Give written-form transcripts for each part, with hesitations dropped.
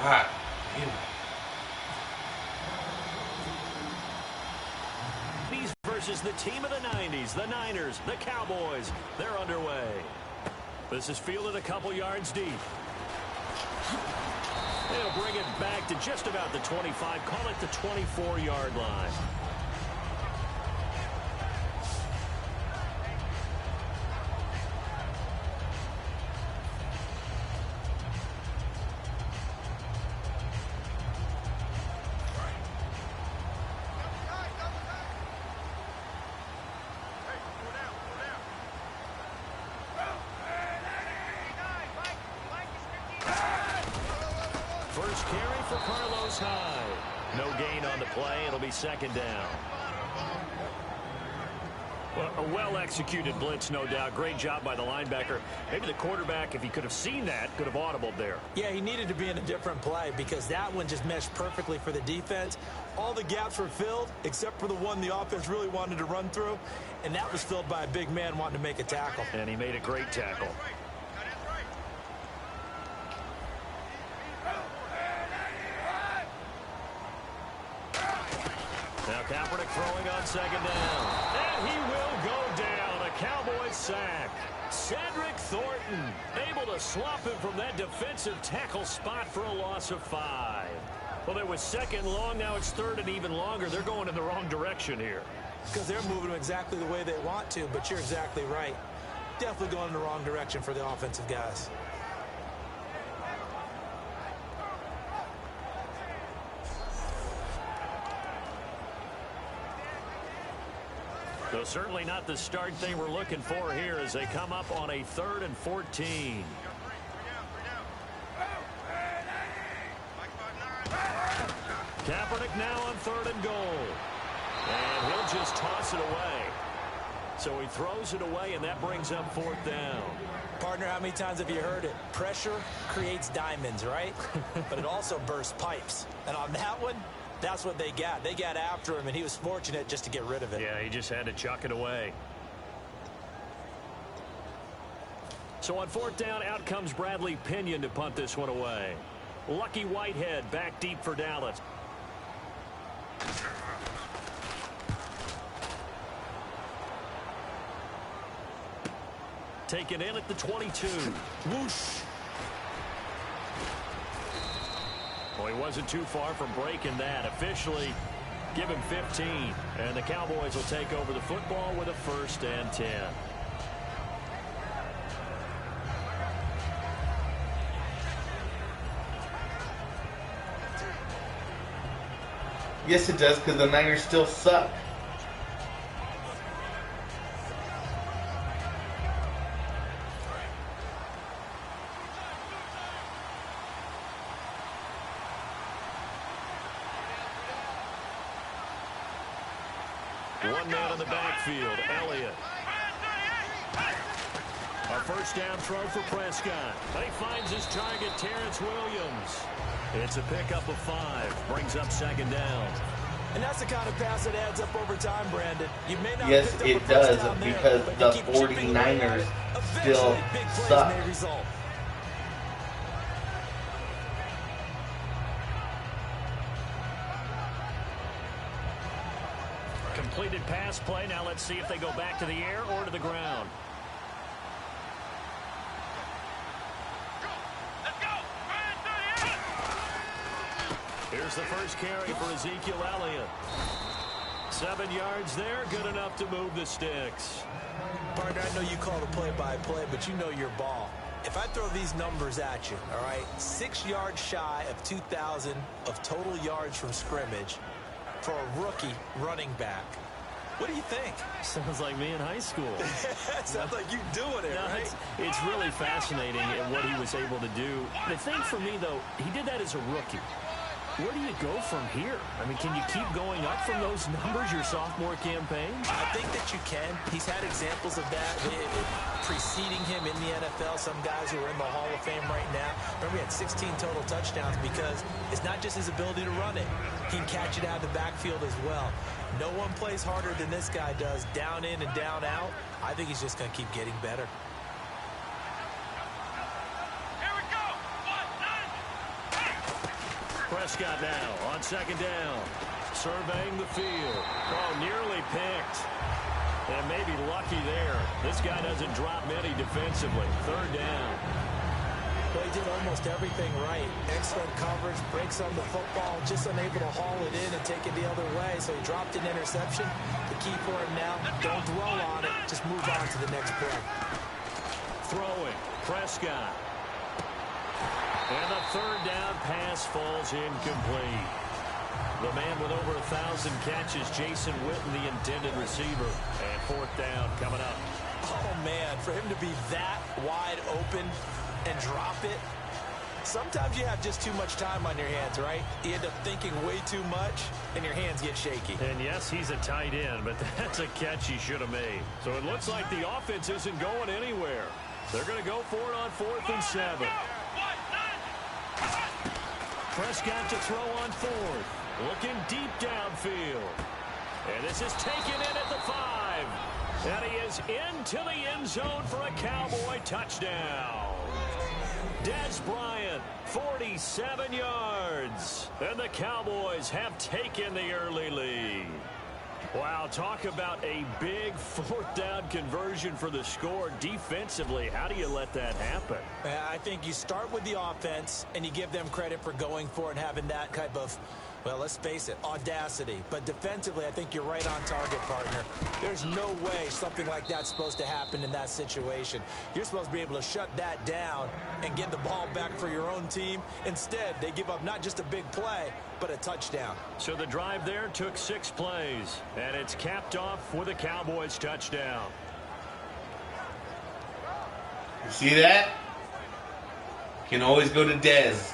God. Versus the team of the 90s, the Niners, the Cowboys. They're underway. This is fielded a couple yards deep. They'll bring it back to just about the 25. Call it the 24-yard line. First carry for Carlos Hyde. No gain on the play. It'll be second down. Well, a well-executed blitz, no doubt. Great job by the linebacker. Maybe the quarterback, if he could have seen that, could have audibled there. Yeah, he needed to be in a different play because that one just meshed perfectly for the defense. All the gaps were filled except for the one the offense really wanted to run through, and that was filled by a big man wanting to make a tackle. And he made a great tackle. Now Kaepernick throwing on second down. And he will go down. A Cowboys sack. Cedric Thornton able to swap him from that defensive tackle spot for a loss of 5. Well, there was second long. Now it's third and even longer. They're going in the wrong direction here. Because they're moving them exactly the way they want to, but you're exactly right. Definitely going in the wrong direction for the offensive guys. So certainly not the start they were looking for here as they come up on a 3rd and 14. Kaepernick now on 3rd and goal. And he'll just toss it away. So he throws it away, and that brings up 4th down. Partner, how many times have you heard it? Pressure creates diamonds, right? But it also bursts pipes. And on that one, that's what they got. They got after him, and he was fortunate just to get rid of it. Yeah, he just had to chuck it away. So on 4th down, out comes Bradley Pinion to punt this one away. Lucky Whitehead back deep for Dallas. Taken in at the 22. Whoosh. Well, he wasn't too far from breaking that. Officially, give him 15. And the Cowboys will take over the football with a 1st and 10. Yes, it does, because the Niners still suck. One man in the backfield, Elliott. A 1st down throw for Prescott. He finds his target, Terrence Williams. It's a pickup of 5. Brings up 2nd down. And that's the kind of pass that adds up over time, Brandon. You may not Yes, it does, because the 49ers still suck. Completed pass play. Now let's see if they go back to the air or to the ground. Here's the first carry for Ezekiel Elliott. 7 yards there, good enough to move the sticks. Partner, I know you call the play-by-play, but you know your ball. If I throw these numbers at you, all right, 6 yards shy of 2,000 of total yards from scrimmage for a rookie running back. What do you think? Sounds like me in high school. Sounds like you doing it, right? It's really fascinating at what he was able to do. The thing for me, though, he did that as a rookie. Where do you go from here? I mean, can you keep going up from those numbers your sophomore campaign? I think that you can. He's had examples of that preceding him in the NFL. Some guys who are in the Hall of Fame right now. Remember, he had 16 total touchdowns because it's not just his ability to run it. He can catch it out of the backfield as well. No one plays harder than this guy does, down in and down out. I think he's just going to keep getting better. Prescott now on second down. Surveying the field. Oh, nearly picked. And maybe lucky there. This guy doesn't drop many defensively. Third down. Well, he did almost everything right. Excellent coverage, breaks on the football, just unable to haul it in and take it the other way. So he dropped an interception. The key for him now, don't dwell on it. Just move on to the next play. Throwing, Prescott. And the third down pass falls incomplete. The man with over 1,000 catches, Jason Witten, the intended receiver. And fourth down coming up. Oh, man, for him to be that wide open and drop it. Sometimes you have just too much time on your hands, right? You end up thinking way too much, and your hands get shaky. And yes, he's a tight end, but that's a catch he should have made. So it looks like the offense isn't going anywhere. They're going to go for it on 4th and 7. Prescott to throw on 4th. Looking deep downfield. And this is taken in at the 5. And he is into the end zone for a Cowboy touchdown. Dez Bryant, 47 yards. And the Cowboys have taken the early lead. Wow, talk about a big fourth down conversion for the score. Defensively, how do you let that happen? I think you start with the offense, and you give them credit for going for it and having that type of, well, let's face it, audacity. But defensively, I think you're right on target, partner. There's no way something like that's supposed to happen in that situation. You're supposed to be able to shut that down and get the ball back for your own team. Instead, they give up not just a big play, but a touchdown. So the drive there took 6 plays, and it's capped off with a Cowboys touchdown. You see that? Can always go to Dez.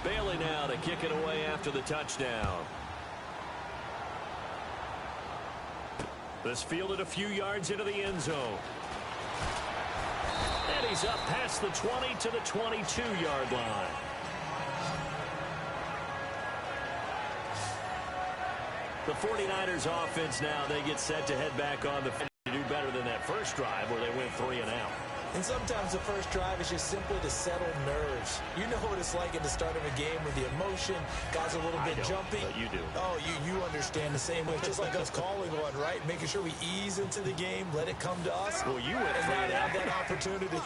Bailey now to kick it away after the touchdown. This fielded a few yards into the end zone. And he's up past the 20 to the 22-yard line. The 49ers offense now, they get set to head back on the field to do better than that first drive where they went 3 and out. And sometimes the first drive is just simply to settle nerves. You know what it's like at the start of a game with the emotion, guys a little bit jumpy. But you do. Oh, you understand the same way. It's just like us calling one, right? Making sure we ease into the game, let it come to us. Well, you went and 3 not and out. have that opportunity.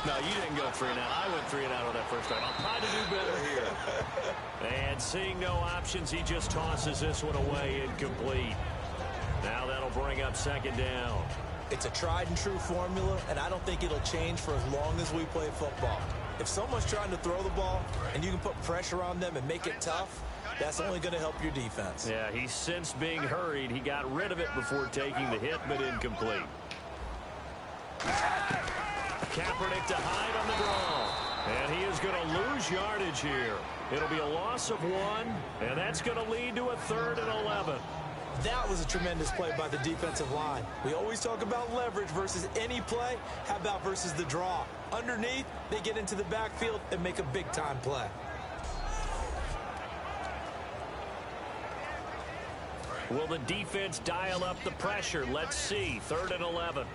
No, you didn't go 3 and out. I went 3 and out on that first drive. I'll try to do better here. And seeing no options, he just tosses this one away incomplete. Now that'll bring up second down. It's a tried-and-true formula, and I don't think it'll change for as long as we play football. If someone's trying to throw the ball and you can put pressure on them and make it tough, that's only going to help your defense. Yeah, he's since being hurried. He got rid of it before taking the hit, but incomplete. Kaepernick to hide on the draw. And he is going to lose yardage here. It'll be a loss of 1, and that's going to lead to a 3rd and 11. That was a tremendous play by the defensive line. We always talk about leverage versus any play. How about versus the draw? Underneath, they get into the backfield and make a big-time play. Will the defense dial up the pressure? Let's see. 3rd and 11.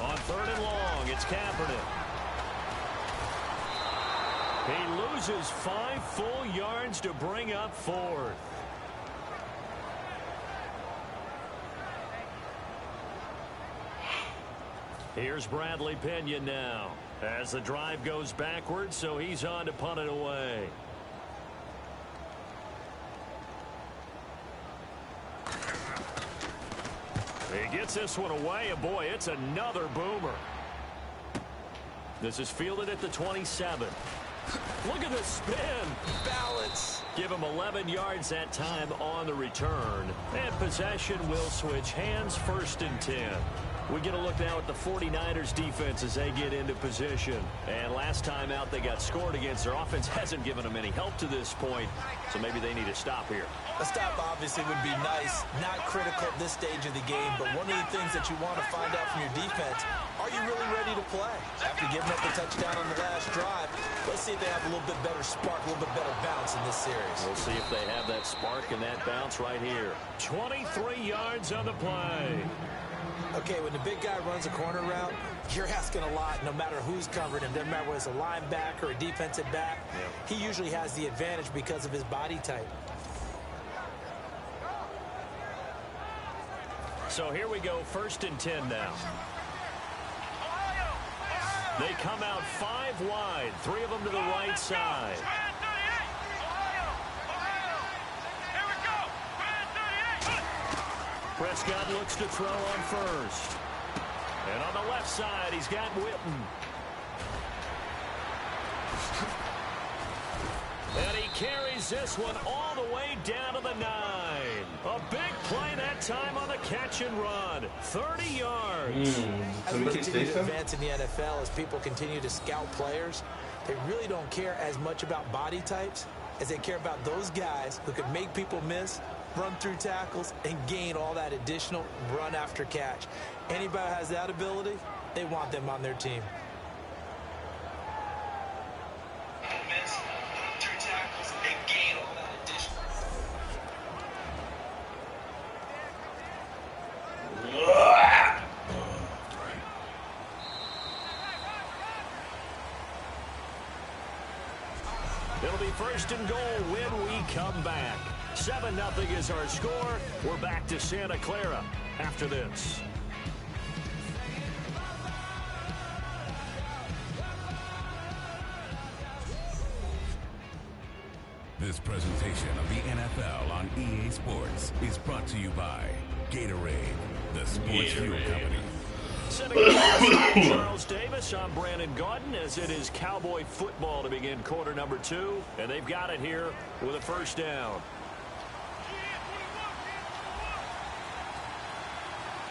On 3rd and long, it's Kaepernick. He loses 5 full yards to bring up 4th. Here's Bradley Pinion now as the drive goes backwards, so he's on to punt it away. He gets this one away, and boy, it's another boomer. This is fielded at the 27. Look at the spin. Balance. Give him 11 yards that time on the return. And possession will switch hands, 1st and 10. We get a look now at the 49ers defense as they get into position. And last time out they got scored against, their offense hasn't given them any help to this point, so maybe they need a stop here. A stop obviously would be nice, not critical at this stage of the game, but one of the things that you want to find out from your defense, are you really ready to play? After giving up a touchdown on the last drive, let's see if they have a little bit better spark, a little bit better bounce in this series. We'll see if they have that spark and that bounce right here. 23 yards on the play. Okay, when the big guy runs a corner route, you're asking a lot no matter who's covering him. Doesn't matter whether it's a linebacker or a defensive back. He usually has the advantage because of his body type. So here we go, 1st and 10 now. They come out 5 wide, 3 of them to the right side. Prescott looks to throw on 1st. And on the left side, he's got Witten. And he carries this one all the way down to the 9. A big play that time on the catch and run. 30 yards. As we continue to advance in the NFL, as people continue to scout players, they really don't care as much about body types as they care about those guys who can make people miss, run through tackles, and gain all that additional run after catch. Anybody who has that ability, they want them on their team. It'll be 1st and goal when we come back. 7-0 is our score. We're back to Santa Clara after this. This presentation of the NFL on EA Sports is brought to you by Gatorade, the sports fuel company. Sending it Charles Davis. I'm Brandon Gaudin as it is Cowboy football to begin quarter number 2. And they've got it here with a 1st down.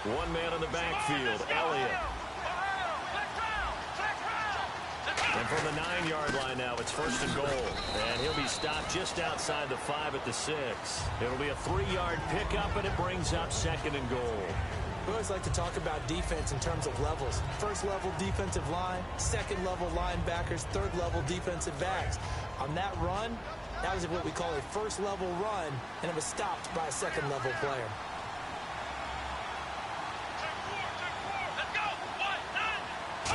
One man in the backfield, Elliott. And from the 9-yard line now, it's 1st and goal. And he'll be stopped just outside the 5 at the 6. It'll be a 3-yard pickup, and it brings up 2nd and goal. We always like to talk about defense in terms of levels. 1st level defensive line, 2nd level linebackers, 3rd level defensive backs. On that run, that was what we call a 1st level run, and it was stopped by a 2nd level player.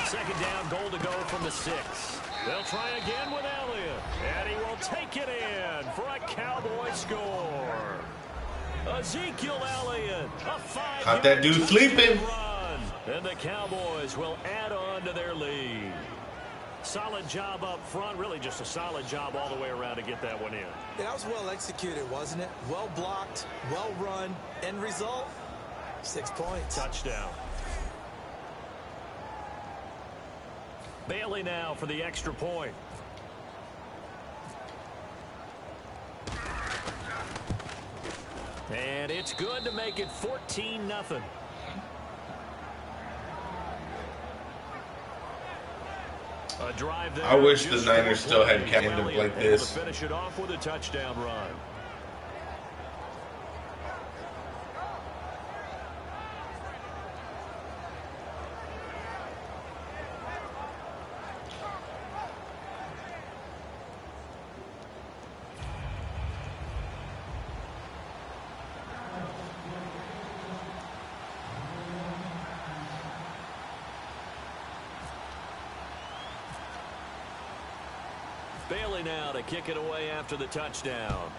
Second down, goal to go from the 6. They'll try again with Elliott, and he will take it in for a Cowboy score. Ezekiel Elliott, a 5-yard Caught that dude sleeping. run, and the Cowboys will add on to their lead. Solid job up front, really just a solid job all the way around to get that one in. Yeah, that was well executed, wasn't it? Well blocked, well run, end result, 6 points. Touchdown. Bailey now for the extra point. And it's good to make it 14-0. A drive there. I wish the Niners still had Cam like this. Finish it off with a touchdown run. Bailey now to kick it away after the touchdown.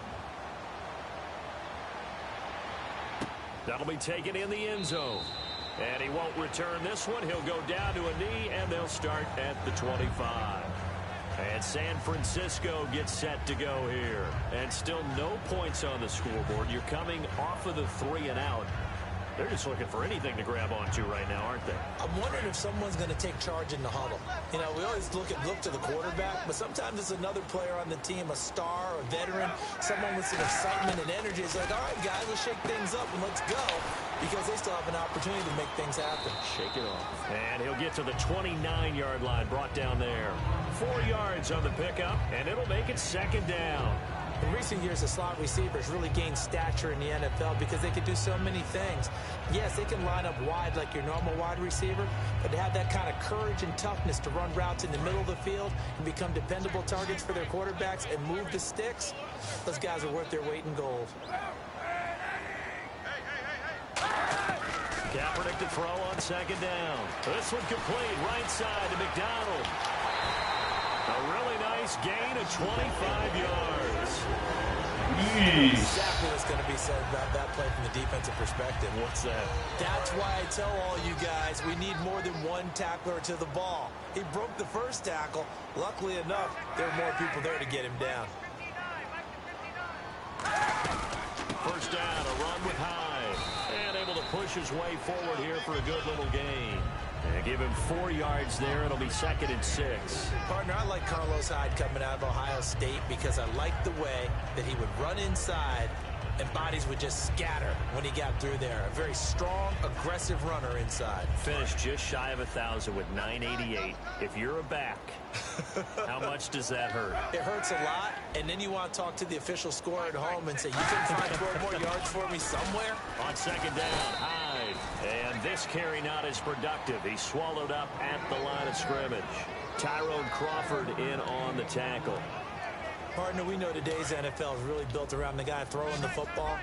That'll be taken in the end zone. And he won't return this one. He'll go down to a knee, and they'll start at the 25. And San Francisco gets set to go here. And still no points on the scoreboard. You're coming off of the 3 and out. They're just looking for anything to grab onto right now, aren't they? I'm wondering if someone's going to take charge in the huddle. You know, we always look to the quarterback, but sometimes it's another player on the team, a star, a veteran, someone with some excitement and energy. It's like, all right, guys, let's shake things up and let's go. because they still have an opportunity to make things happen. Shake it off. And he'll get to the 29-yard line, brought down there. 4 yards on the pickup, and it'll make it second down. In recent years, the slot receivers really gained stature in the NFL because they can do so many things. Yes, they can line up wide like your normal wide receiver, but to have that kind of courage and toughness to run routes in the middle of the field and become dependable targets for their quarterbacks and move the sticks, those guys are worth their weight in gold. Kaepernick to throw on second down. This one complete, right side to McDonald. A really nice gain of 25 yards. Exactly what's going to be said about that play from the defensive perspective. What's that? That's why I tell all you guys we need more than one tackler to the ball. He broke the first tackle. Luckily enough, there were more people there to get him down. First down, a run with Hyde. And able to push his way forward here for a good little gain. And give him 4 yards there. It'll be 2nd and 6. Partner, I like Carlos Hyde coming out of Ohio State because I like the way that he would run inside and bodies would just scatter when he got through there. A very strong, aggressive runner inside. Finished just shy of 1,000 with 988. If you're a back, how much does that hurt? It hurts a lot, and then you want to talk to the official scorer at home and say, you can find 12 more yards for me somewhere? On second down, Hyde. And this carry not as productive. He swallowed up at the line of scrimmage. Tyrone Crawford in on the tackle. Partner, we know today's NFL is really built around the guy throwing the football.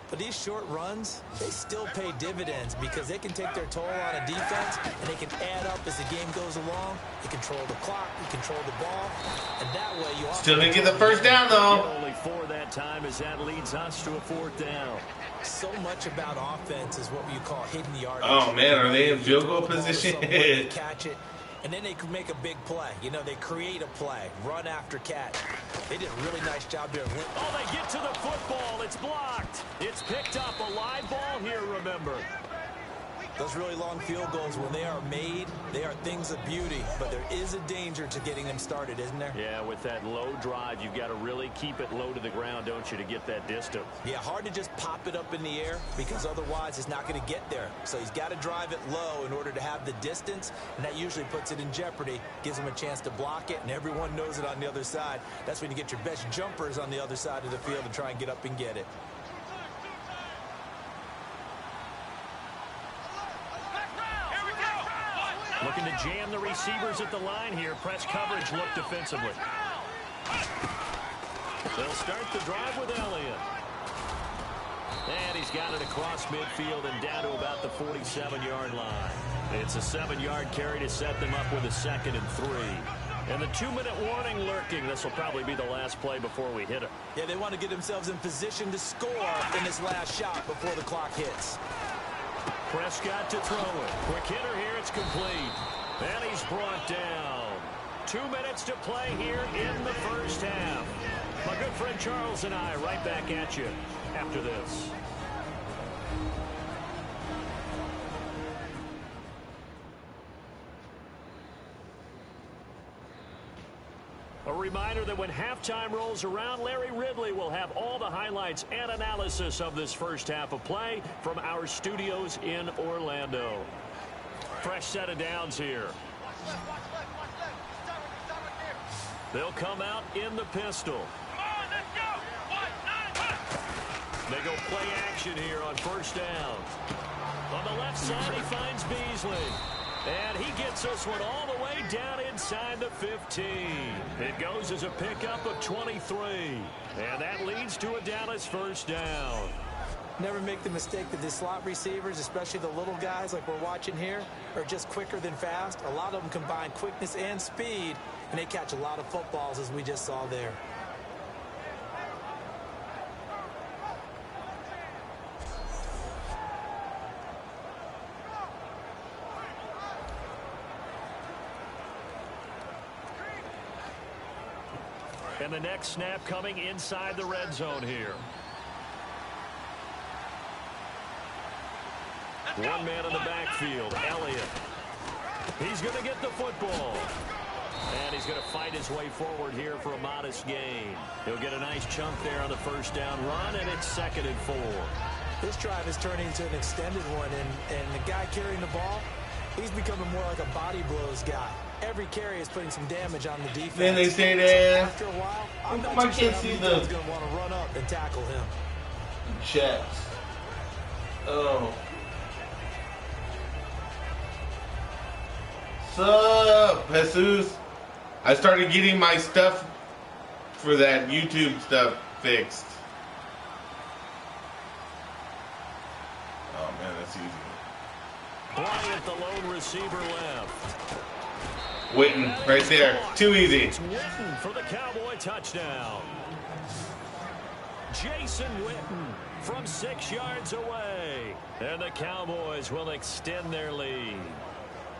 But these short runs, they still pay dividends because they can take their toll on a defense and they can add up as the game goes along. You control the clock, you control the ball, and that way you still didn't get the first down though. Only 4 that time as that leads us to a 4th down. So much about offense is what you call hidden yardage. Oh man, are they in field goal position? Catch it. And then they can make a big play. You know, they create a play, run after catch. They did a really nice job there. Oh, they get to the football. It's blocked. It's picked up. A live ball here, remember. Those really long field goals, when they are made, they are things of beauty. But there is a danger to getting them started, isn't there? Yeah, with that low drive, you've got to really keep it low to the ground, don't you, to get that distance. Yeah, hard to just pop it up in the air because otherwise it's not going to get there. So he's got to drive it low in order to have the distance, and that usually puts it in jeopardy, gives him a chance to block it, and everyone knows it on the other side. That's when you get your best jumpers on the other side of the field and try and get up and get it. Looking to jam the receivers at the line here. Press coverage look defensively. They'll start the drive with Elliott. And he's got it across midfield and down to about the 47-yard line. It's a 7-yard carry to set them up with a 2nd and 3. And the 2-minute warning lurking. This will probably be the last play before we hit it. Yeah, they want to get themselves in position to score in this last shot before the clock hits. Prescott to throw it. Quick hitter here. It's complete. And he's brought down. 2 minutes to play here in the first half. My good friend Charles and I right back at you after this. A reminder that when halftime rolls around, Larry Ridley will have all the highlights and analysis of this first half of play from our studios in Orlando. Fresh set of downs here. They'll come out in the pistol. They go play action here on first down. On the left side, he finds Beasley. And he gets this one all the way down inside the 15. It goes as a pickup of 23. And that leads to a Dallas first down. Never make the mistake that the slot receivers, especially the little guys like we're watching here, are just quicker than fast. A lot of them combine quickness and speed, and they catch a lot of footballs, as we just saw there. And the next snap coming inside the red zone here. One man in the backfield, Elliott. He's going to get the football. And he's going to fight his way forward here for a modest gain. He'll get a nice chunk there on the first down run, and it's 2nd and 4. This drive is turning into an extended one, and the guy carrying the ball, he's becoming more like a body blows guy. Every carry is putting some damage on the defense. Then they say that. After a while, I'm not I too sure can't how see many the times going to want to run up and tackle him. checks. Oh. Sup, Jesus? I started getting my stuff for that YouTube stuff fixed. Oh man, that's easy. Bryant, the lone receiver left. Witten, right there. Too easy. It's Witten for the Cowboy touchdown. Jason Witten from 6 yards away. And the Cowboys will extend their lead.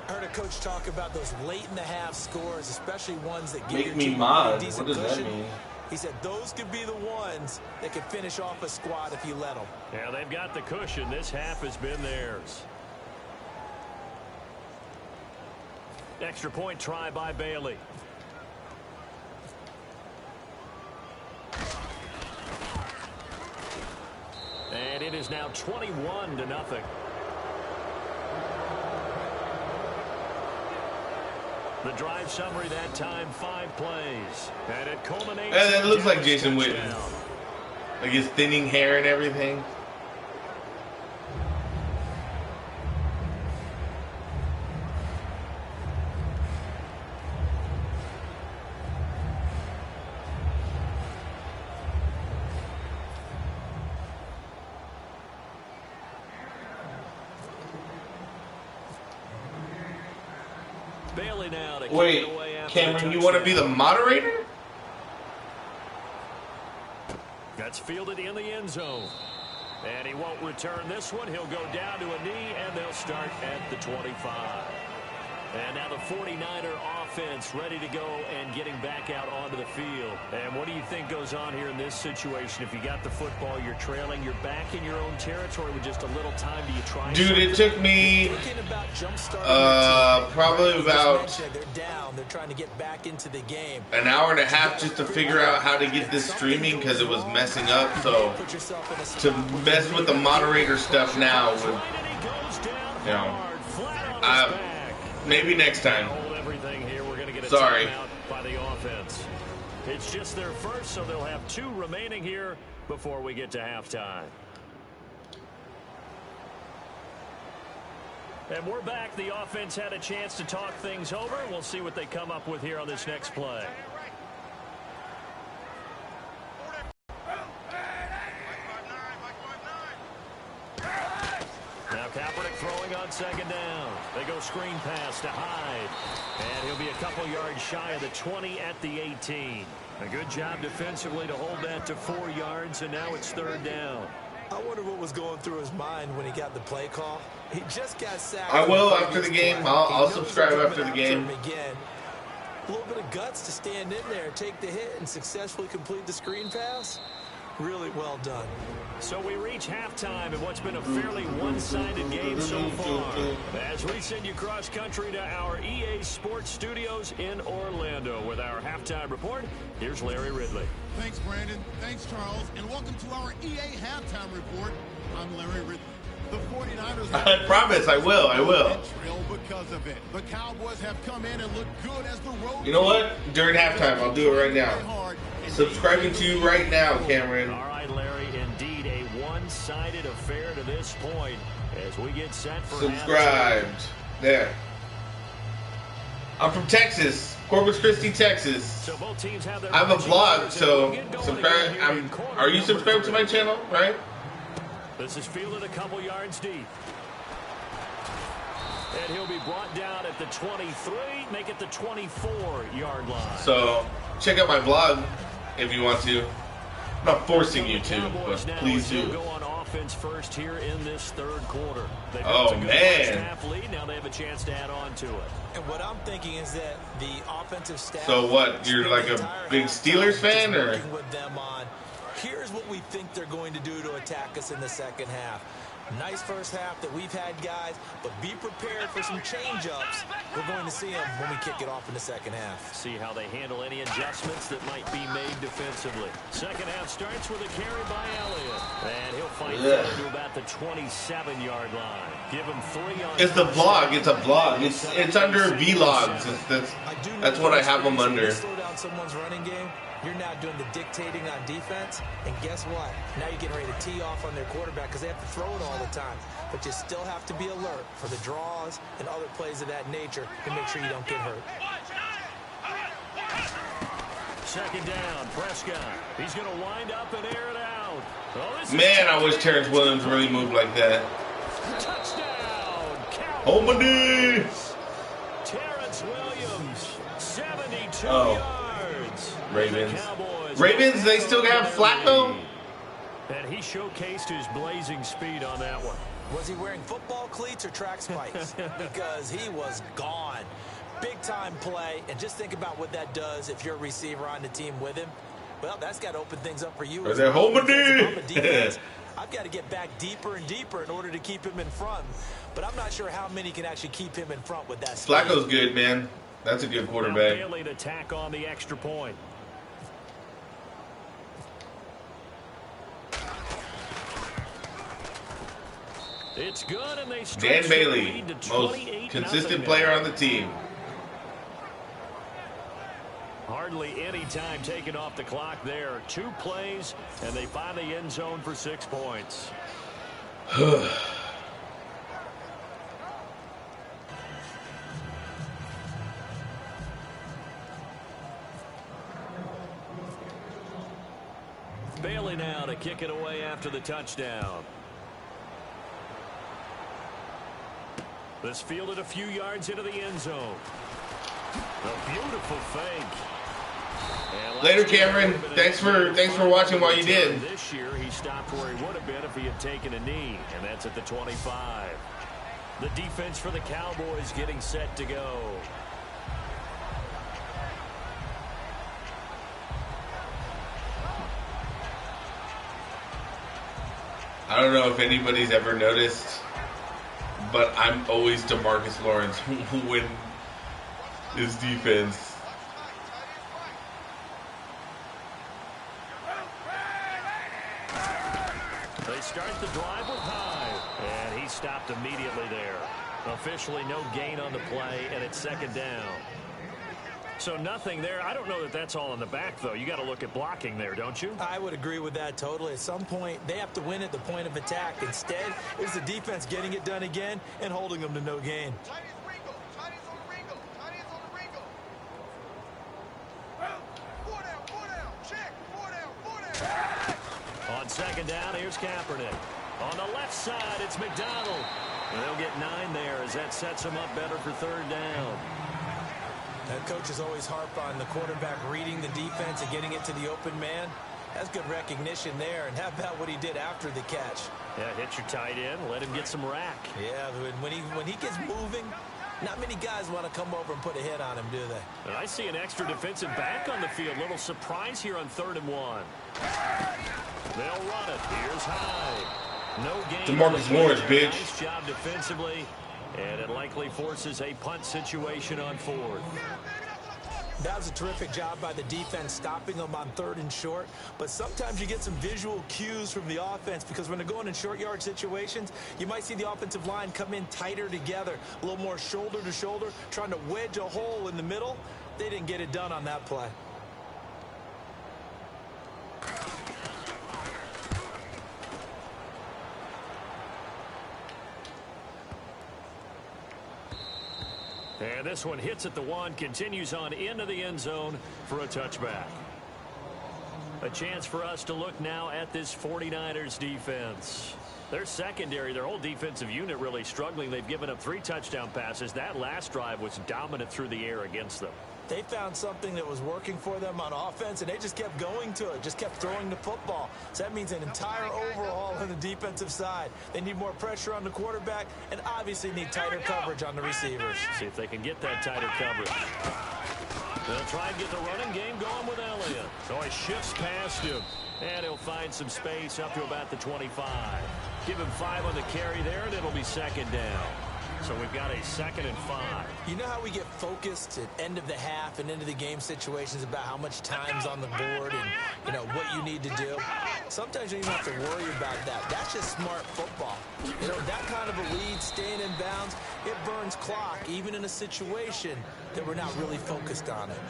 I heard a coach talk about those late in the half scores, especially ones that give Make your me team a mod. really decent What does that cushion. mean? He said those could be the ones that could finish off a squad if you let them. Yeah, they've got the cushion. This half has been theirs. Extra point try by Bailey. And it is now 21-0. The drive summary that time, 5 plays. And it culminates. And it looks like in a Jason Witten. touchdown. Like his thinning hair and everything. Bailey now to Wait, kick it away after Cameron, the you want to be the touchdown. moderator? That's fielded in the end zone. And he won't return this one. He'll go down to a knee, and they'll start at the 25. And now the 49er offense ready to go and getting back out onto the field. And what do you think goes on here in this situation? If you got the football, you're trailing, you're back in your own territory with just a little time. Do you try? Dude, something? it took me probably about They're down. They're trying to get back into the game. an hour and a half just to figure out how to get this streaming because it was messing up. So Put yourself in a to spot. mess with the moderator stuff now would, And he goes down you know, hard, flat on his back. maybe next time. Hold everything here. We're going to get a Sorry. timeout by the offense. It's just their first, so they'll have 2 remaining here before we get to halftime. And we're back. The offense had a chance to talk things over. We'll see what they come up with here on this next play. Now Kaepernick throwing on 2nd down. They go screen pass to Hyde. And he'll be a couple yards shy of the 20 at the 18. A good job defensively to hold that to 4 yards, and now it's 3rd down. I wonder what was going through his mind when he got the play call. He just got sacked. I will from after the previous game. play. I'll He knows subscribe they're after the coming game. him again. A little bit of guts to stand in there, take the hit, and successfully complete the screen pass. Really well done. So we reach halftime in what's been a fairly one-sided game so far. As we send you cross-country to our EA Sports Studios in Orlando with our halftime report, here's Larry Ridley. Thanks, Brandon. Thanks, Charles. And welcome to our EA Halftime Report. I'm Larry Ridley. The 49ers... I promise I will. ...trail because of it. The Cowboys have come in and looked good as the road... You know what? During halftime, I'll do it right now. Subscribing to you right now, Cameron. All right, Larry, indeed a one-sided affair to this point as we get set for Subscribed. There. I'm from Texas, Corpus Christi, Texas. So both teams have their I have a blog, marching so orders, and we'll get going subscribe. again here in quarter Are you number subscribed to my 3. channel? Right? This is fielded a couple yards deep. And he'll be brought down at the 23, make it the 24-yard line. So check out my vlog if you want to. I'm not forcing you to, but please do. Go on offense first here in this 3rd quarter. They've Oh, got a good man. first half lead. Now they have a chance to add on to it. And what I'm thinking is that the offensive staff... So what, you're like a big Steelers fan, or? Working with them on, here's what we think they're going to do to attack us in the second half. Nice first half that we've had, guys, but be prepared for some change-ups. We're going to see them when we kick it off in the second half. See how they handle any adjustments that might be made defensively. Second half starts with a carry by Elliott. And he'll fight to about the 27-yard line. Give him 3 on. It's the vlog. It's a vlog. It's under vlogs. That's what I have them under. Slow down someone's running game. You're now doing the dictating on defense, and guess what? Now you're getting ready to tee off on their quarterback because they have to throw it all the time. But you still have to be alert for the draws and other plays of that nature to make sure you don't get hurt. Second down, Prescott. He's going to wind up and air it out. Oh, man, I wish Terrence Williams really moved like that. Touchdown, Cowboys. Hold my knee. Terrence Williams, 72 yards. Ravens, they still have Flacco? And he showcased his blazing speed on that one. Was he wearing football cleats or track spikes? Because he was gone. Big-time play, and just think about what that does if you're a receiver on the team with him. Well, that's got to open things up for you. Or they're home defense. I've got to get back deeper and deeper in order to keep him in front. But I'm not sure how many can actually keep him in front with that speed. Flacco's good, man. That's a good quarterback. Bailey to tack on the extra point. It's good, and they Dan Bailey, most consistent player on the team. Hardly any time taken off the clock there. 2 plays, and they find the end zone for 6 points. Bailey now to kick it away after the touchdown. This fielded a few yards into the end zone. A beautiful fake. Later, Cameron. Thanks for watching while you did. This year, he stopped where he would have been if he had taken a knee, and that's at the 25. The defense for the Cowboys getting set to go. I don't know if anybody's ever noticed, but I'm always DeMarcus Lawrence when his defense. They start the drive with Hyde, and he stopped immediately there. Officially no gain on the play, and it's second down. So nothing there. I don't know that that's all in the back, though. You got to look at blocking there, don't you? I would agree with that totally. At some point, they have to win at the point of attack. Instead, it's the defense getting it done again and holding them to no gain. On second down, here's Kaepernick. On the left side, it's McDonald. And they'll get 9 there as that sets them up better for third down. That coach is always harp on the quarterback reading the defense and getting it to the open man. That's good recognition there. And how about what he did after the catch? Yeah, hit your tight end, let him get some rack. Yeah, when he gets moving, not many guys want to come over and put a hit on him, do they? And I see an extra defensive back on the field. Little surprise here on 3rd and 1. They'll run it. Here's Hyde. No gain. DeMarcus Lawrence, bitch. Nice job defensively. And it likely forces a punt situation on 4th. That was a terrific job by the defense stopping them on 3rd and short. But sometimes you get some visual cues from the offense because when they're going in short yard situations, you might see the offensive line come in tighter together, a little more shoulder to shoulder, trying to wedge a hole in the middle. They didn't get it done on that play. And this one hits at the 1, continues on into the end zone for a touchback. A chance for us to look now at this 49ers defense. Their secondary, their whole defensive unit really struggling. They've given up 3 touchdown passes. That last drive was dominant through the air against them. They found something that was working for them on offense, and they just kept going to it, just kept throwing the football. So that means an entire overhaul on the defensive side. They need more pressure on the quarterback and obviously need tighter coverage on the receivers. See if they can get that tighter coverage. They'll try and get the running game going with Elliott. So he shifts past him, and he'll find some space up to about the 25. Give him 5 on the carry there, and it'll be second down. So we've got a 2nd and 5. You know how we get focused at end of the half and into the game situations about how much time's on the board and, you know, what you need to do? Sometimes you don't even have to worry about that. That's just smart football. You know, that kind of a lead, staying in bounds, it burns clock, even in a situation that we're not really focused on it.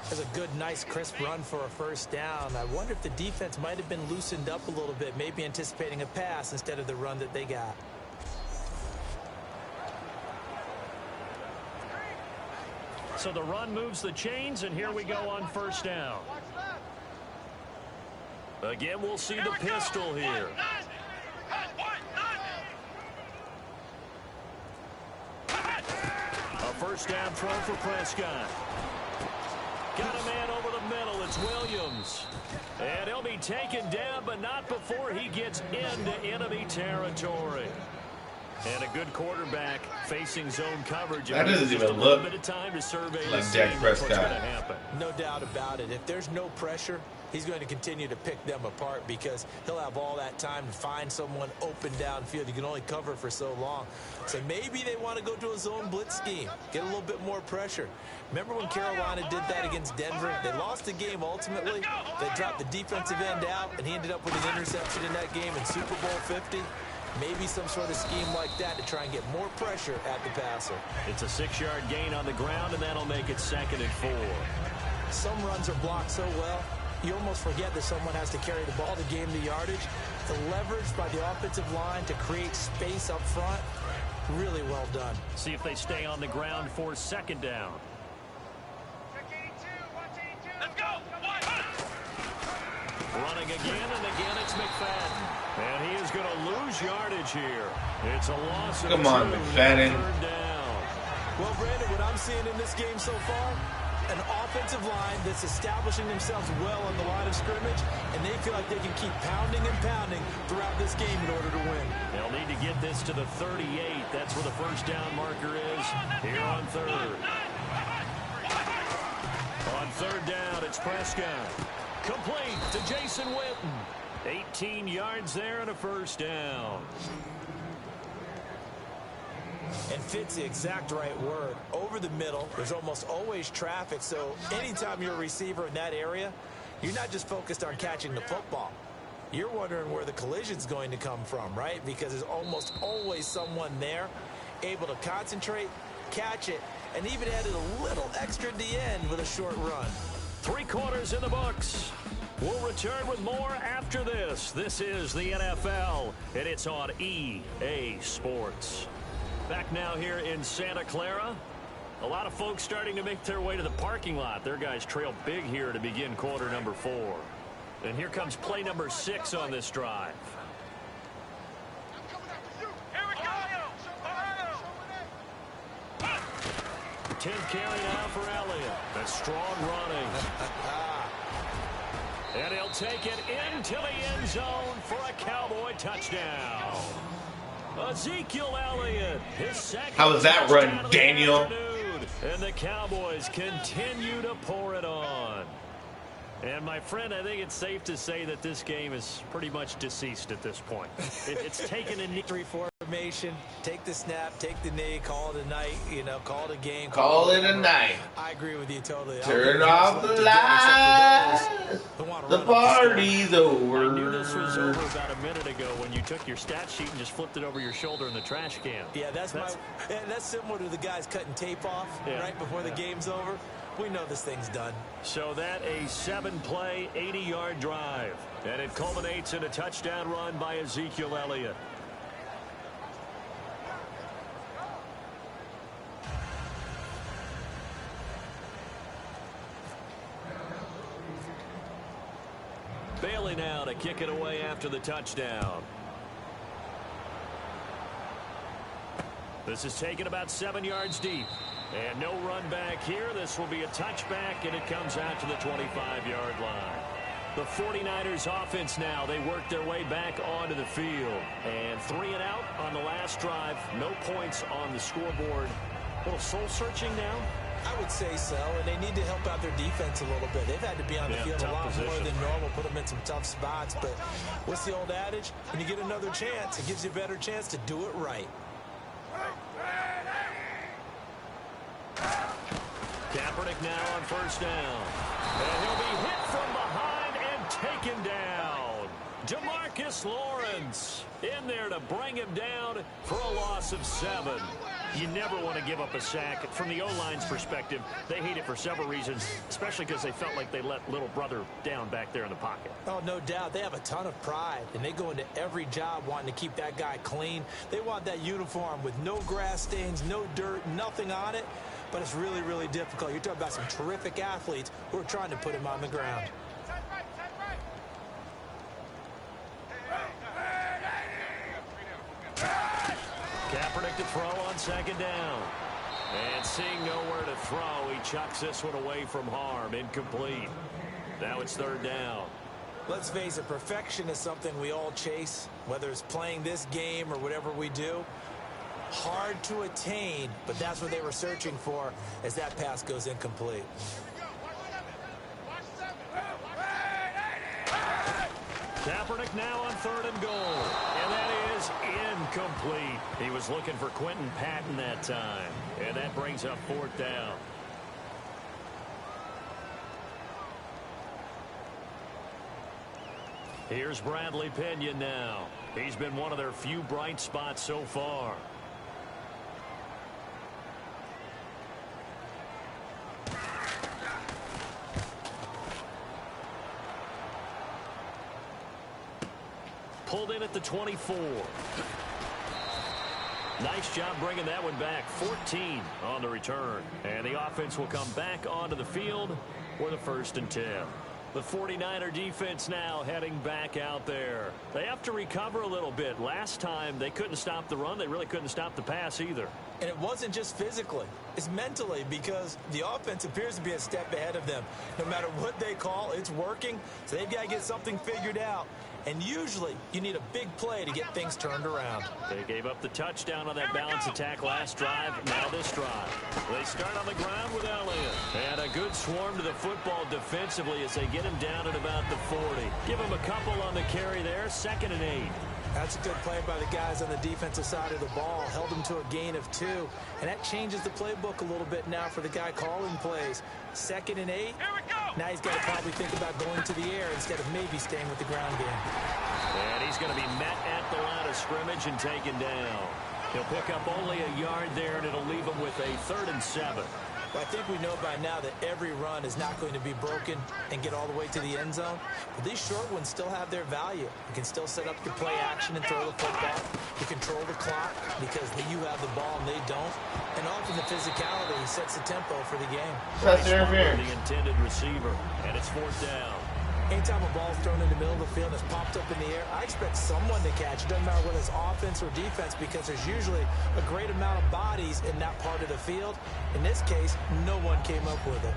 There's a good, nice, crisp run for a first down. I wonder if the defense might have been loosened up a little bit, maybe anticipating a pass instead of the run that they got. So the run moves the chains, and here we go on first down. Again, we'll see the pistol here. A first down throw for Prescott. Got a man over the middle. It's Williams. And he'll be taken down, but not before he gets into enemy territory. And a good quarterback facing zone coverage. That doesn't even look like Dak Prescott. No doubt about it. If there's no pressure, he's going to continue to pick them apart because he'll have all that time to find someone open downfield. You can only cover for so long. So maybe they want to go to a zone blitz scheme, get a little bit more pressure. Remember when Carolina did that against Denver? They lost the game ultimately. They dropped the defensive end out, and he ended up with an interception in that game in Super Bowl 50. Maybe some sort of scheme like that to try and get more pressure at the passer. It's a 6-yard gain on the ground, and that'll make it 2nd and 4. Some runs are blocked so well, you almost forget that someone has to carry the ball to gain the yardage. The leverage by the offensive line to create space up front, really well done. See if they stay on the ground for 2nd down. Let's go! Running again, and again it's McFadden. And he is going to lose yardage here. It's a loss of 2. Come on, McFadden. 3rd down. Well, Brandon, what I'm seeing in this game so far, an offensive line that's establishing themselves well on the line of scrimmage, and they feel like they can keep pounding and pounding throughout this game in order to win. They'll need to get this to the 38. That's where the first down marker is here on 3rd. On 3rd down, it's Prescott. Complete to Jason Witten. 18 yards there and a first down. And fits the exact right word. Over the middle, there's almost always traffic, so anytime you're a receiver in that area, you're not just focused on catching the football. You're wondering where the collision's going to come from, right? Because there's almost always someone there able to concentrate, catch it, and even added a little extra at the end with a short run. 3 quarters in the books. We'll return with more after this. This is the NFL, and it's on EA Sports. Back now here in Santa Clara. A lot of folks starting to make their way to the parking lot. Their guys trail big here to begin quarter number 4. And here comes play number 6 on this drive. Here we go! 10th carry now for Elliott. A strong running. And he'll take it into the end zone for a Cowboy touchdown. Ezekiel Elliott, his second. How was that run, Daniel? And the Cowboys continue to pour it on. And, my friend, I think it's safe to say that this game is pretty much deceased at this point. It's taken a victory formation, take the snap, take the knee, call it a night, call it a game. Call it a night. I agree with you totally. Turn off the lights. The party's over. I knew this was over about a minute ago when you took your stat sheet and just flipped it over your shoulder in the trash can. Yeah, that's similar to the guys cutting tape off right before the game's over. We know this thing's done. So that a 7-play, 80-yard drive. And it culminates in a touchdown run by Ezekiel Elliott. Bailey now to kick it away after the touchdown. This is taken about 7 yards deep. And no run back here. This will be a touchback, and it comes out to the 25-yard line. The 49ers offense now, they work their way back onto the field. And 3 and out on the last drive. No points on the scoreboard. A little soul-searching now. I I would say so, and they need to help out their defense a little bit. They've had to be on the field a lot more than normal, put them in some tough spots. But what's the old adage? When you get another chance, it gives you a better chance to do it right. Kaepernick now on first down. And he'll be hit from behind and taken down. Demarcus Lawrence in there to bring him down for a loss of 7. You never want to give up a sack. From the O-line's perspective, they hate it for several reasons, especially because they felt like they let little brother down back there in the pocket. Oh, no doubt. They have a ton of pride, and they go into every job wanting to keep that guy clean. They want that uniform with no grass stains, no dirt, nothing on it. But it's really, really difficult. You're talking about some terrific athletes who are trying to put him on the ground. Kaepernick to throw on second down. And seeing nowhere to throw, he chucks this one away from harm. Incomplete. Now it's third down. Let's face it, perfection is something we all chase, whether it's playing this game or whatever we do. Hard to attain, but that's what they were searching for as that pass goes incomplete. Kaepernick now on third and goal. And that is incomplete. He was looking for Quentin Patton that time. And that brings up fourth down. Here's Bradley Pinion now. He's been one of their few bright spots so far. Pulled in at the 24. Nice job bringing that one back. 14 on the return. And the offense will come back onto the field for the 1st and 10. The 49er defense now heading back out there. They have to recover a little bit. Last time they couldn't stop the run. They really couldn't stop the pass either. And it wasn't just physically. It's mentally, because the offense appears to be a step ahead of them. No matter what they call, it's working. So they've got to get something figured out. And usually, you need a big play to get things turned around. They gave up the touchdown on that balance attack last drive. Now this drive. They start on the ground with Elliott. And a good swarm to the football defensively as they get him down at about the 40. Give him a couple on the carry there. 2nd and 8. That's a good play by the guys on the defensive side of the ball. Held them to a gain of 2. And that changes the playbook a little bit now for the guy calling plays. 2nd and 8. Here we go. Now he's got to probably think about going to the air instead of maybe staying with the ground game. And he's going to be met at the line of scrimmage and taken down. He'll pick up only a yard there, and it'll leave him with a 3rd and 7. Well, I think we know by now that every run is not going to be broken and get all the way to the end zone. But these short ones still have their value. You can still set up the play action and throw the football. You control the clock because you have the ball and they don't. And often the physicality sets the tempo for the game. That's interference. The intended receiver, and it's 4th down. Anytime a ball's thrown in the middle of the field and it's popped up in the air, I expect someone to catch. It doesn't matter whether it's offense or defense, because there's usually a great amount of bodies in that part of the field. In this case, no one came up with it.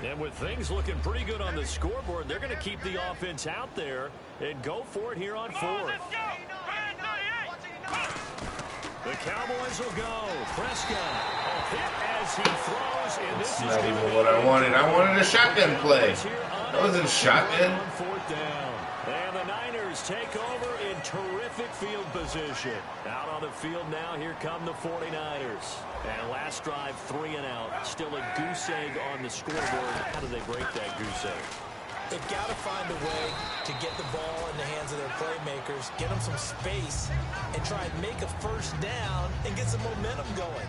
And with things looking pretty good on the scoreboard, they're going to keep the offense out there and go for it here on 4th. Let's go. The Cowboys will go. Prescott hit as he throws. And this is not even what I wanted. I wanted a shotgun play. That wasn't shotgun. On 4th down. And the Niners take over in terrific field position. Out on the field now, here come the 49ers. And last drive, 3 and out. Still a goose egg on the scoreboard. How do they break that goose egg? They've got to find a way to get the ball in the hands of their playmakers, get them some space, and try and make a 1st down and get some momentum going.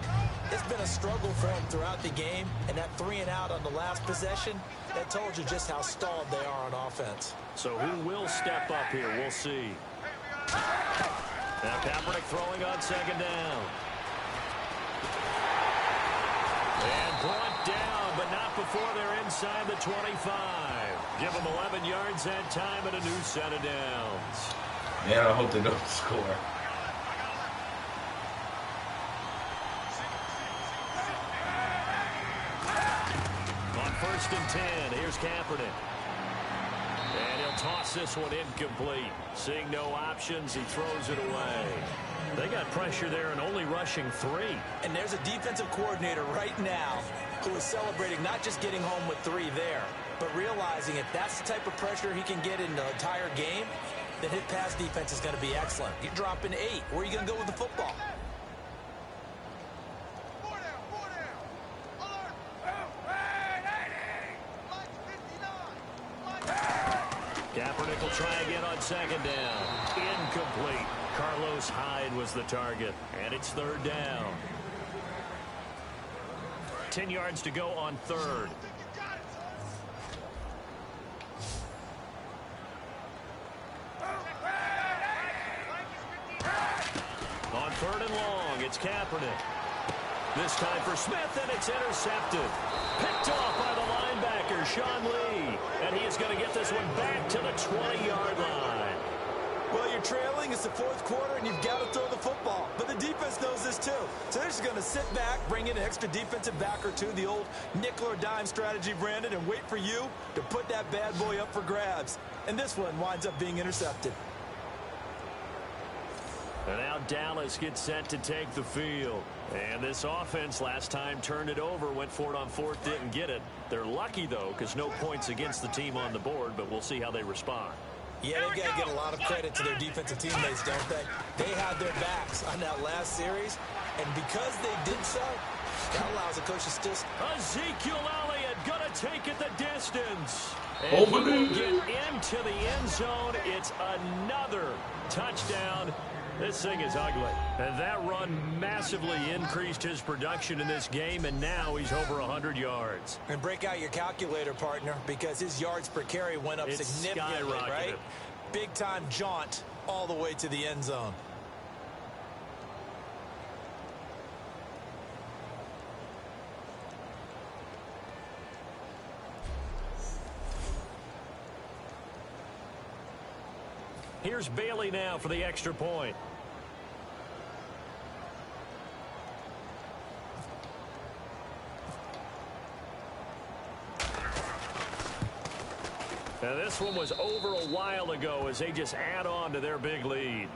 It's been a struggle for them throughout the game, and that 3 and out on the last possession, that told you just how stalled they are on offense. So who will step up here? We'll see. Now Kaepernick throwing on 2nd down. And brought down, but not before they're inside the 25. Give them 11 yards that time and a new set of downs. Man, I hope they don't score. 1st and 10. Here's Kaepernick. And he'll toss this one incomplete. Seeing no options, he throws it away. They got pressure there and only rushing 3. And there's a defensive coordinator right now who is celebrating not just getting home with 3 there, but realizing if that's the type of pressure he can get in the entire game, then his pass defense is going to be excellent. You're dropping 8. Where are you going to go with the football? Kaepernick will try again on 2nd down. Incomplete. Carlos Hyde was the target, and it's 3rd down. 10 yards to go on 3rd. On 3rd and long, it's Kaepernick. This time for Smith, and it's intercepted. Picked off by the linebacker, Sean Lee. And he is going to get this one back to the 20-yard line. Well, you're trailing. It's the 4th quarter, and you've got to throw the football. But the defense knows this, too. So they're just going to sit back, bring in an extra defensive back or two, the old nickel or dime strategy, Brandon, and wait for you to put that bad boy up for grabs. And this one winds up being intercepted. And now Dallas gets set to take the field. And this offense last time turned it over, went for it on 4th, didn't get it. They're lucky, though, because no points against the team on the board, but we'll see how they respond. Yeah, they got to get a lot of credit to their defensive teammates, don't they? They had their backs on that last series, and because they did so, that allows the coach to still... Ezekiel Elliott going to take it the distance. And he will get into the end zone. It's another touchdown. This thing is ugly. And that run massively increased his production in this game, and now he's over 100 yards. And break out your calculator, partner, because his yards per carry went up significantly, right? Big-time jaunt all the way to the end zone. Here's Bailey now for the extra point. Now this one was over a while ago as they just add on to their big lead.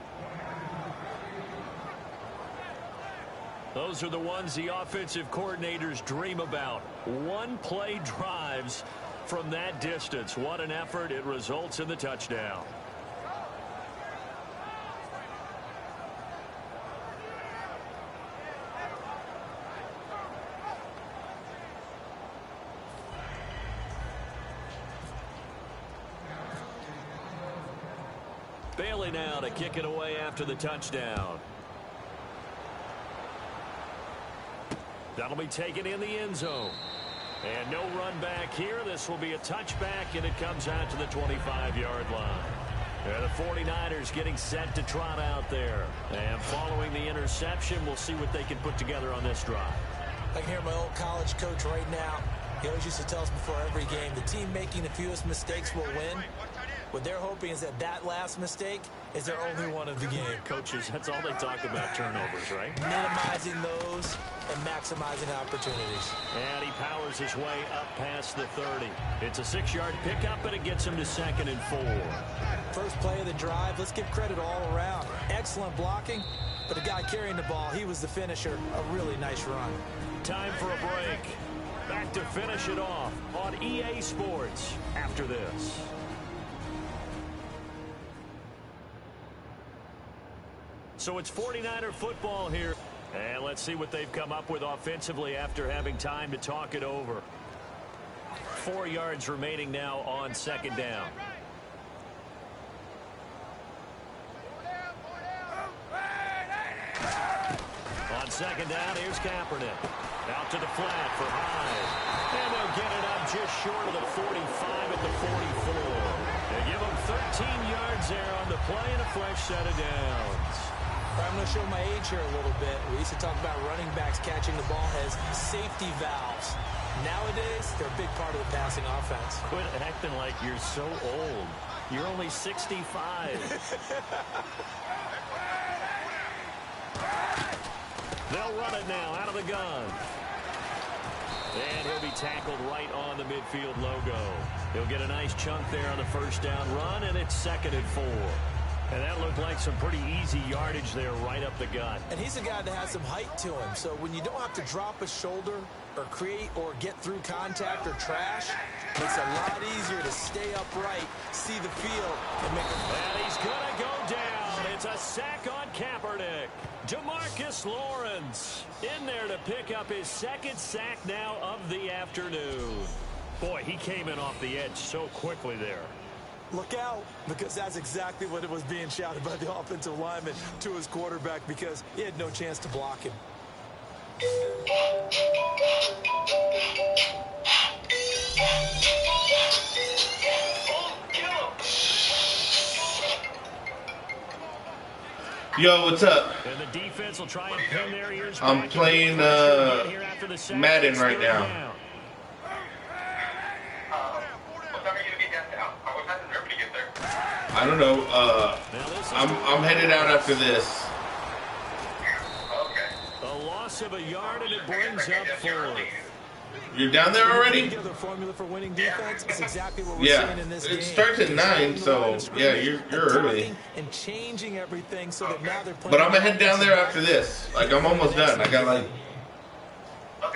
Those are the ones the offensive coordinators dream about. One-play drives from that distance. What an effort. It results in the touchdown. Bailey now to kick it away after the touchdown. That'll be taken in the end zone. And no run back here. This will be a touchback, and it comes out to the 25-yard line. And the 49ers getting set to trot out there. And following the interception, we'll see what they can put together on this drive. I can hear my old college coach right now. He always used to tell us before every game, the team making the fewest mistakes will win. What they're hoping is that last mistake is their only one of the game. Coaches, that's all they talk about, turnovers, right? Minimizing those and maximizing opportunities. And he powers his way up past the 30. It's a 6-yard pickup, and it gets him to 2nd and 4. First play of the drive, let's give credit all around. Excellent blocking, but the guy carrying the ball, he was the finisher. A really nice run. Time for a break. Back to finish it off on EA Sports after this. So it's 49er football here. And let's see what they've come up with offensively after having time to talk it over. 4 yards remaining now on 2nd down. On 2nd down, here's Kaepernick. Out to the flat for Hyde. And they'll get it up just short of the 45 at the 44. They give them 13 yards there on the play and a fresh set of downs. I'm going to show my age here a little bit. We used to talk about running backs catching the ball as safety valves. Nowadays, they're a big part of the passing offense. Quit acting like you're so old. You're only 65. They'll run it now out of the gun. And he'll be tackled right on the midfield logo. He'll get a nice chunk there on the first down run, and it's 2nd and 4. And that looked like some pretty easy yardage there right up the gut. And he's a guy that has some height to him. So when you don't have to drop a shoulder or create or get through contact or trash, it makes it a lot easier to stay upright, see the field, and make it. And he's going to go down. It's a sack on Kaepernick. Demarcus Lawrence in there to pick up his 2nd sack now of the afternoon. Boy, he came in off the edge so quickly there. Look out, because that's exactly what it was being shouted by the offensive lineman to his quarterback, because he had no chance to block him. Yo, what's up? And the defense will try and pin their ears. I'm playing Madden right now. I don't know. I'm headed out after this. A loss of a yard, and it brings up 4th. You're down there already? The formula for winning defense is exactly what we're seeing in this game. It starts at 9, so yeah, you're early. And changing everything so that now they're playing. But I'm gonna head down there after this. Like, I'm almost done. I got like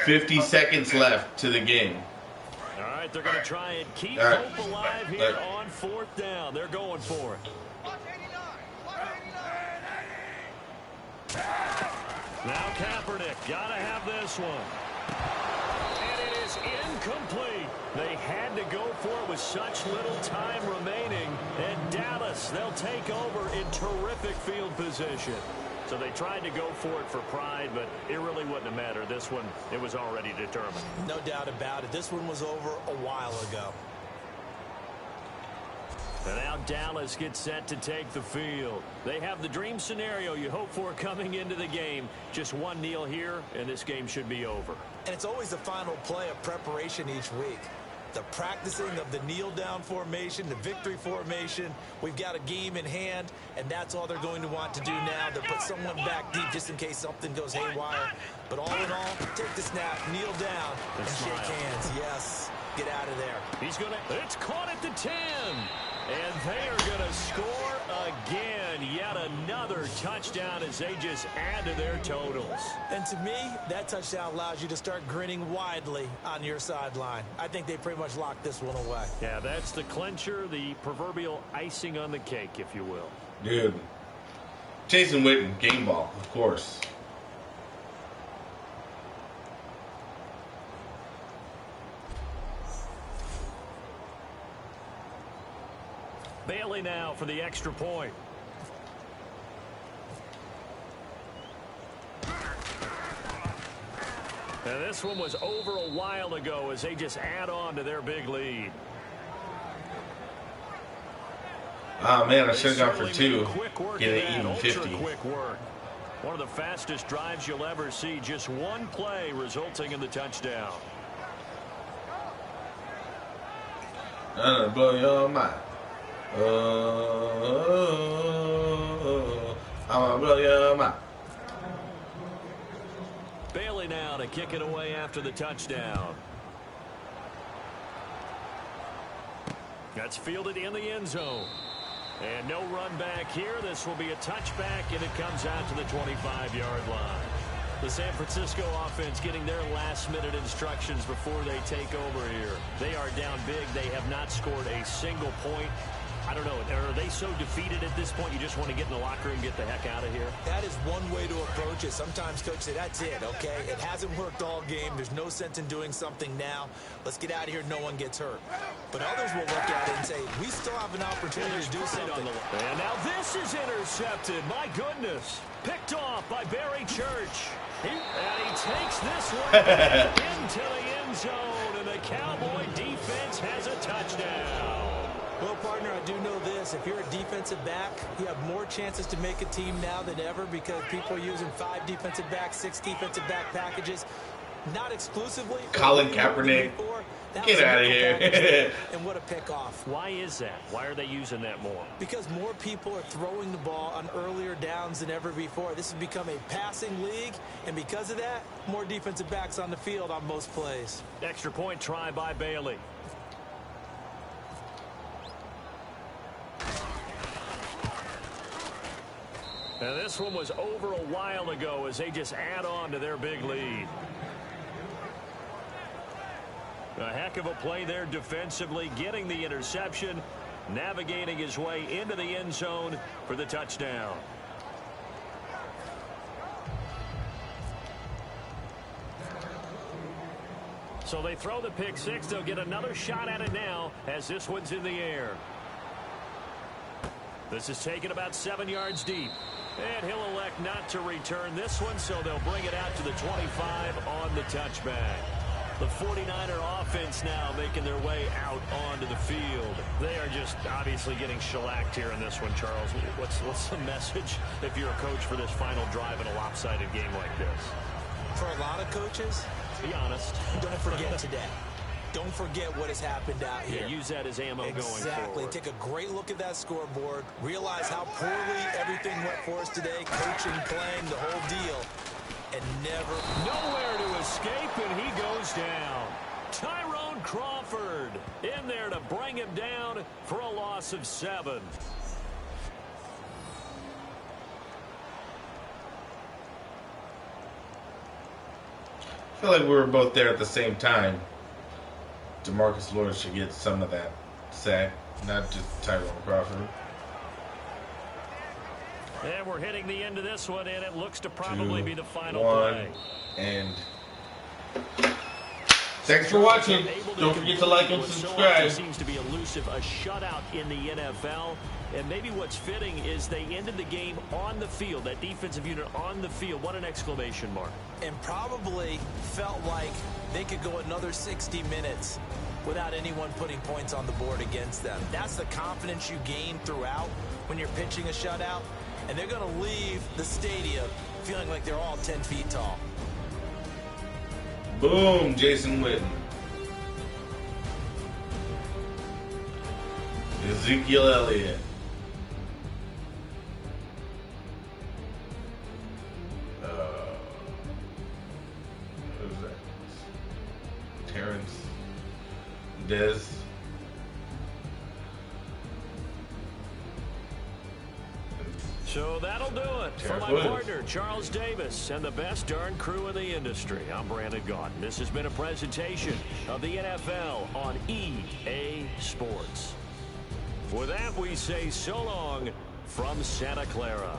50 seconds left to the game. All right, they're going to try and keep hope alive here on 4th down. They're going for it. Now Kaepernick, got to have this one. And it is incomplete. They had to go for it with such little time remaining. And Dallas, they'll take over in terrific field position. So they tried to go for it for pride, but it really wouldn't have mattered. This one, it was already determined. No doubt about it. This one was over a while ago. And now Dallas gets set to take the field. They have the dream scenario you hope for coming into the game. Just one kneel here, and this game should be over. And it's always the final play of preparation each week. The practicing of the kneel-down formation, the victory formation. We've got a game in hand, and that's all they're going to want to do now, to put someone back deep just in case something goes haywire. But all in all, take the snap, kneel down, and shake hands. Yes, get out of there. He's going to, it's caught at the 10. And they are going to score again. Yet another touchdown as they just add to their totals. And to me, that touchdown allows you to start grinning widely on your sideline. I think they pretty much locked this one away. Yeah, that's the clincher, the proverbial icing on the cake, if you will. Dude. Jason Witten, game ball, of course. Bailey now for the extra point. And this one was over a while ago as they just add on to their big lead. Oh, man, I should have gone for 2. Get it even 50. Quick work. One of the fastest drives you'll ever see. Just one play resulting in the touchdown. I'm gonna blow your mind. I'm gonna blow your mind. Bailey now to kick it away after the touchdown. That's fielded in the end zone. And no run back here. This will be a touchback, and it comes out to the 25-yard line. The San Francisco offense getting their last-minute instructions before they take over here. They are down big. They have not scored a single point. I don't know. Are they so defeated at this point you just want to get in the locker room and get the heck out of here? That is one way to approach it. Sometimes coaches say, that's it, okay? It hasn't worked all game. There's no sense in doing something now. Let's get out of here. No one gets hurt. But others will look at it and say, we still have an opportunity to do something. And now this is intercepted. My goodness. Picked off by Barry Church. And he takes this one into the end zone. And the Cowboy defense has a touchdown. Well, partner, I do know this. If you're a defensive back, you have more chances to make a team now than ever because people are using 5 defensive backs, 6 defensive back packages. Not exclusively. Colin Kaepernick. That Get was a out of nickel here. package, and what a pickoff. Why is that? Why are they using that more? Because more people are throwing the ball on earlier downs than ever before. This has become a passing league, and because of that, more defensive backs on the field on most plays. Extra point try by Bailey. Now this one was over a while ago as they just add on to their big lead. A heck of a play there defensively, getting the interception, navigating his way into the end zone for the touchdown. So they throw the pick six. They'll get another shot at it now as this one's in the air. This is taken about 7 yards deep. And he'll elect not to return this one, so they'll bring it out to the 25 on the touchback. The 49er offense now making their way out onto the field. They are just obviously getting shellacked here in this one, Charles. What's the message if you're a coach for this final drive in a lopsided game like this? For a lot of coaches, be honest. Don't forget today. Don't forget what has happened out here. Yeah, use that as ammo going forward. Exactly. Take a great look at that scoreboard. Realize how poorly everything went for us today. Coaching, playing, the whole deal. And never... Nowhere to escape, and he goes down. Tyrone Crawford in there to bring him down for a loss of 7. I feel like we were both there at the same time. DeMarcus Lawrence should get some of that sack, not just Tyrone Crawford. And we're hitting the end of this one, and it looks to probably be the final 1, play. And thanks for watching. Don't forget to like and subscribe. Seems to be elusive, a shutout in the NFL. And maybe what's fitting is they ended the game on the field, that defensive unit on the field. What an exclamation mark. And probably felt like they could go another 60 minutes without anyone putting points on the board against them. That's the confidence you gain throughout when you're pitching a shutout. And they're going to leave the stadium feeling like they're all 10 feet tall. Boom, Jason Witten. Ezekiel Elliott. Who's that? Terrence. Dez. So that'll do it for my partner, Charles Davis, and the best darn crew in the industry. I'm Brandon Gaudin. This has been a presentation of the NFL on EA Sports. With that, we say so long from Santa Clara.